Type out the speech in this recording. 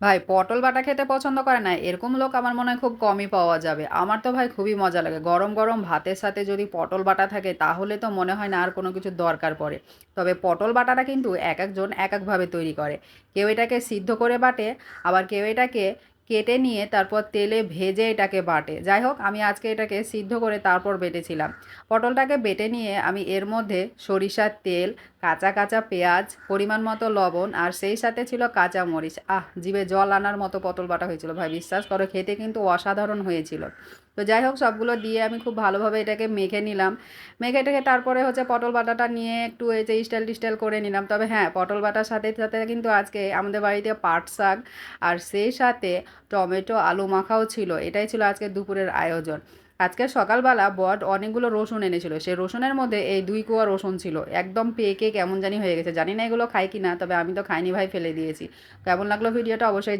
ভাই পটল বাটা খেতে পছন্দ করে না এরকম লোক আমার মনে হয় খুব কমই পাওয়া যাবে। আমার তো ভাই খুবই মজা লাগে। গরম, গরম ভাতের সাথে যদি পটল বাটা থাকে তাহলে তো মনে হয় না আর কোনো কিছুর দরকার পড়ে। তবে পটল বাটাটা কিন্তু একেকজন একেকভাবে তৈরি করে। কেউ এটাকে সিদ্ধ করে বাটে, আবার কেউ এটাকে কেটে নিয়ে তারপর তেলে ভেজে এটাকে বাটে। যাই হোক আমি আজকে এটাকে সিদ্ধ করে তারপর বেটেছিলাম। পটলটাকে বেটে নিয়ে আমি এর মধ্যে সরিষার তেল, কাঁচা কাঁচা পেঁয়াজ, পরিমাণ মতো লবণ আর সেই সাথে ছিল কাঁচা মরিচ। জিভে জল আনার মতো পটল বাটা হয়েছিল ভাই, বিশ্বাস করো খেতে কিন্তু অসাধারণ হয়েছিল। তো যাই হোক সবগুলো দিয়ে আমি খুব ভালোভাবে এটাকে মেখে নিলাম। মেখে টেখে তারপরে হচ্ছে পটল বাটাটা নিয়ে একটু এই যে স্টাইল টিস্টাইল করে নিলাম। তবে হ্যাঁ, পটল বাটার সাথে সাথে কিন্তু আজকে আমাদের বাড়িতে পাট শাক আর সেই সাথে টমেটো আলু মাখাও ছিল। এটাই ছিল আজকে দুপুরের আয়োজন। আজকে সকালবেলা বট অনেকগুলো রসুন এনেছিল, সেই রসুনের মধ্যে এই 2 কোয়া রসুন ছিল, একদম পেকে কেমন জানি হয়ে গেছে। জানি না এগুলো খাই কি না, তবে আমি তো খাইনি ভাই, ফেলে দিয়েছি। কেমন লাগলো ভিডিওটা অবশ্যই